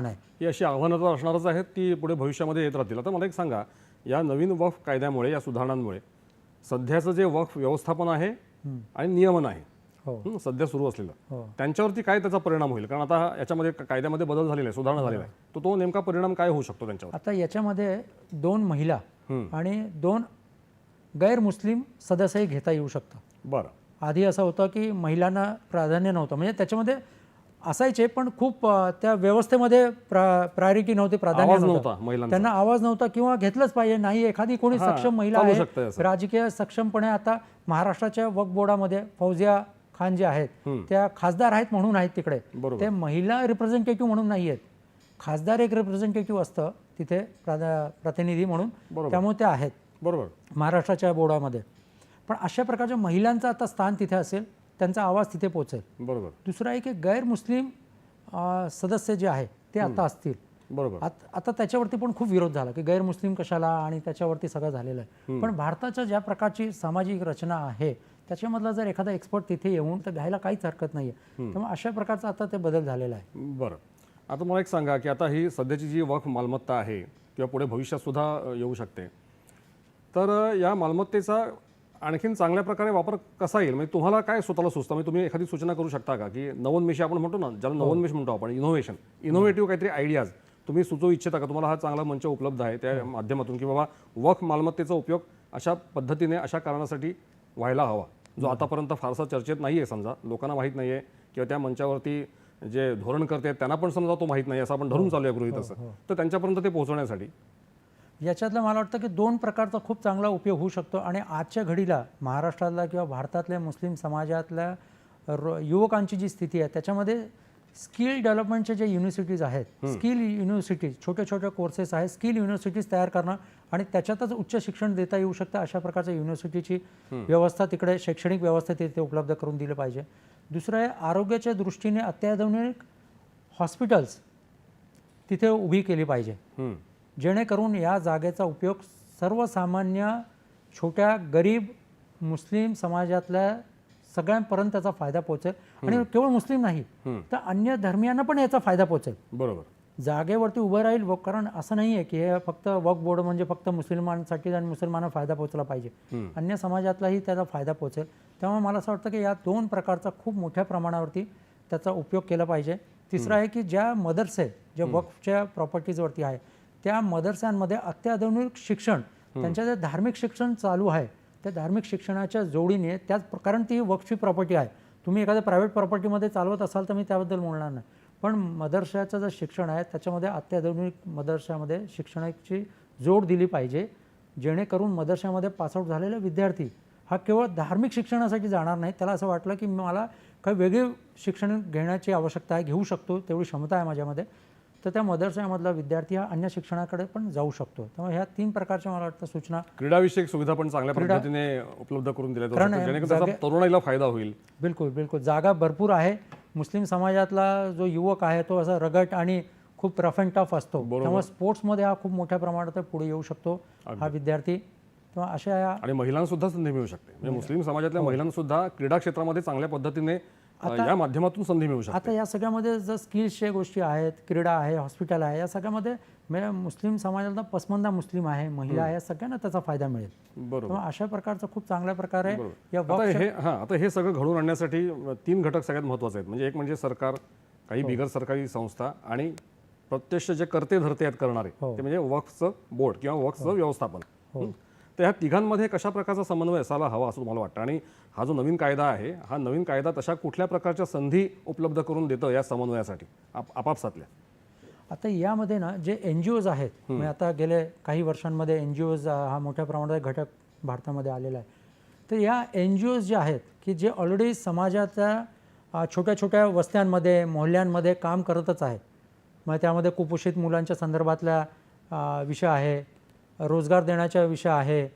नाही. ही अशी आव्हानं तर असणारच आहेत, ती पुढे भविष्यामध्ये येत राहतील. आता मला एक सांगा, या नवीन वक्फ कायद्यामुळे, या सुधारणांमुळे सध्याचं जे वक्फ व्यवस्थापन आहे आणि नियमन आहे, हो सध्या सुरू असलेलं, हो त्यांच्यावरती काय त्याचा परिणाम होईल? कारण आता याच्यामध्ये कायद्यामध्ये बदल झालेला आहे, सुधारणा झालेला आहे, तर तो नेमका परिणाम काय होऊ शकतो त्यांच्यावर? आता याच्यामध्ये 2 महिला आणि 2 गैरमुस्लिम सदस्यही घेता येऊ शकतात. बरं. आधी असं होतं की महिलांना प्राधान्य नव्हतं, म्हणजे त्याच्यामध्ये असायचे पण खूप त्या व्यवस्थेमध्ये प्रायोरिटी नव्हती, प्राधान्य आवाज नव्हतं. नव्हता महिलांचा. त्यांना आवाज नव्हता किंवा घेतलंच पाहिजे नाही. एखादी कोणी हां, सक्षम महिला चालू आहे शकतंय असं. राजकीय सक्षमपणे. आता महाराष्ट्राच्या वक्फ बोर्डामध्ये फौजिया खान जे आहेत त्या खासदार आहेत म्हणून आहेत तिकडे. बरोबर. ते महिला रिप्रेझेंटेटिव्ह म्हणून नाही आहेत. खासदार एक रिप्रेझेंटेटिव्ह असतं तिथे प्रतिनिधी म्हणून, बरोबर. त्यामुळे ते आहेत बरोबर. महाराष्ट्राच्या बोर्डामध्ये. पण अशा प्रकारच्या महिलांचं आता स्थान तिथे असेल, त्यांचा आवाज तिथे पोहोचेल. बरोबर. दुसरा एक गैरमुस्लिम सदस्य जे आहे ते आता असतील. बरोबर. आता त्याच्यावरती पण खूप विरोध झाला की गैरमुस्लिम कशाला, आणि त्याच्यावरती सगळं झालेलं आहे. पण भारताच्या ज्या प्रकारची सामाजिक रचना आहे त्याच्यामधला जर एखादा एक्सपर्ट तिथे येऊन तर घ्यायला काहीच हरकत नाही आहे. त्यामुळे अशा प्रकारचा आता ते बदल झालेला आहे. बरं. आता मला एक सांगा की आता ही सध्याची जी वक्फ मालमत्ता आहे किंवा पुढे भविष्यात सुद्धा येऊ शकते, तर या मालमत्तेचा आणखीन चांगल्या प्रकारे वापर कसा येईल? म्हणजे तुम्हाला काय स्वतःला सुचतं? म्हणजे तुम्ही एखादी सूचना करू शकता का की नवोन्मेषी आपण म्हणतो ना, ज्याला नवोन्मेष म्हणतो आपण, इनोव्हेटिव्ह काहीतरी आयडियाज तुम्ही सुचवू इच्छिता का? तुम्हाला हा चांगला मंच उपलब्ध आहे त्या माध्यमातून की बाबा वक्फ मालमत्तेचा उपयोग अशा पद्धतीने, अशा कारणासाठी व्हायला हवा, जो आतापर्यंत फारसा चर्चेत नाही आहे, समजा लोकांना माहीत नाही आहे, किंवा त्या मंचावरती जे धोरणकर्ते आहेत त्यांना पण समजा तो माहीत नाही, असं आपण धरून चालू आहे गृहीत असं, तर त्यांच्यापर्यंत ते पोहोचवण्यासाठी याच्यातलं मला वाटतं की 2 प्रकारचा खूप चांगला उपयोग होऊ शकतो. आणि आजच्या घडीला महाराष्ट्रातल्या किंवा भारतातल्या मुस्लिम समाजातल्या युवकांची जी स्थिती आहे त्याच्यामध्ये स्किल डेव्हलपमेंटचे जे युनिव्हर्सिटीज आहेत, स्किल युनिव्हर्सिटीज, छोटे छोटे कोर्सेस आहेत, स्किल युनिव्हर्सिटीज तयार करणं आणि त्याच्यातच उच्च शिक्षण देता येऊ शकतं, अशा प्रकारच्या युनिव्हर्सिटीची व्यवस्था तिकडे, शैक्षणिक व्यवस्था तिथे उपलब्ध करून दिलं पाहिजे. दुसरं आहे आरोग्याच्या दृष्टीने अत्याधुनिक हॉस्पिटल्स तिथे उभी केली पाहिजे, जेणेकरून या जागेचा उपयोग सर्वसामान्य छोट्या गरीब मुस्लिम समाजातल्या सगळ्यांपर्यंत त्याचा फायदा पोहोचेल. आणि केवळ मुस्लिम नाही तर अन्य धर्मियांना पण याचा फायदा पोहोचेल. बरोबर. जागेवरती उभं राहील. कारण असं नाही आहे की हे फक्त वक्फ बोर्ड म्हणजे फक्त मुस्लिमांसाठी आणि मुसलमानांना फायदा पोहोचला पाहिजे, अन्य समाजातलाही त्याचा फायदा पोहोचेल. त्यामुळे मला असं वाटतं की या 2 प्रकारचा खूप मोठ्या प्रमाणावरती त्याचा उपयोग केला पाहिजे. तिसरं आहे की ज्या मदरसे जे वक्फच्या प्रॉपर्टीजवरती आहे त्या मदरस्यांमध्ये अत्याधुनिक शिक्षण, त्यांच्या जे धार्मिक शिक्षण चालू आहे त्या धार्मिक शिक्षणाच्या जोडीने, त्याच कारण ती वक्फची प्रॉपर्टी आहे. तुम्ही एखाद्या प्रायव्हेट प्रॉपर्टीमध्ये चालवत असाल तर मी त्याबद्दल बोलणार नाही, पण मदरशाचं जे शिक्षण आहे त्याच्यामध्ये अत्याधुनिक मदरशामध्ये शिक्षणाची जोड दिली पाहिजे, जेणेकरून मदरशामध्ये पासआउट झालेला विद्यार्थी हा केवळ धार्मिक शिक्षणासाठी जाणार नाही. त्याला असं वाटलं की मला काही वेगळे शिक्षण घेण्याची आवश्यकता आहे, घेऊ शकतो, तेवढी क्षमता आहे माझ्यामध्ये, तर त्या मदरशामधला विद्यार्थी हा अन्य शिक्षणाकडे पण जाऊ शकतो. त्यामुळे ह्या 3 प्रकारच्या मला वाटतं सूचना. क्रीडाविषयक सुविधा पण चांगल्या पद्धतीने उपलब्ध करून दिल्या जाऊ शकतात, जेणेकरून त्याचा तरुणाईला फायदा होईल. बिलकुल बिलकुल. जागा भरपूर आहे. मुस्लिम समाजातला जो युवक आहे तो असा रगट आणि खूप रफ अँड टफ असतो, त्यामुळे स्पोर्ट्समध्ये हा खूप मोठ्या प्रमाणात पुढे येऊ शकतो हा विद्यार्थी. तेव्हा अशा आणि महिलांना सुद्धा संधी मिळू शकते. म्हणजे मुस्लिम समाजातल्या महिलांना सुद्धा क्रीडा क्षेत्रामध्ये चांगल्या पद्धतीने या माध्यमातून संधी मिळू शकते. आता या सगळ्यामध्ये जर स्किल्सच्या गोष्टी आहेत, क्रीडा आहे, हॉस्पिटल आहे, या सगळ्यामध्ये मुस्लिम समाजाला पसमंदा मुस्लिम आहे, महिला आहे, या सगळ्यांना त्याचा फायदा मिळेल. बरोबर. अशा प्रकारचं खूप चांगल्या प्रकारे या आता हे सगळं घडवून आणण्यासाठी 3 घटक सगळ्यात महत्त्वाचे आहेत. म्हणजे एक म्हणजे सरकार, काही बिगर सरकारी संस्था आणि प्रत्यक्ष जे करते धरते आहेत करणारे, ते म्हणजे वक्फचं बोर्ड किंवा वक्फचं व्यवस्थापन. तर ह्या तिघांमध्ये कशा प्रकारचा समन्वय असायला हवा असं तुम्हाला वाटतं? आणि हा जो नवीन कायदा आहे, हा नवीन कायदा तशा कुठल्या प्रकारच्या संधी उपलब्ध करून देतं या समन्वयासाठी आपापसातल्या? आता यामध्ये ना जे NGOज आहेत, म्हणजे आता गेले काही वर्षांमध्ये NGOज हा मोठ्या प्रमाणात घटक भारतामध्ये आलेला आहे. तर या NGOज जे आहेत की जे ऑलरेडी समाजाच्या छोट्या छोट्या वस्त्यांमध्ये, मोहल्ल्यांमध्ये काम करतच आहेत. मग त्यामध्ये कुपोषित मुलांच्या संदर्भातला विषय आहे, रोजगार देण्याचा विषय आहे,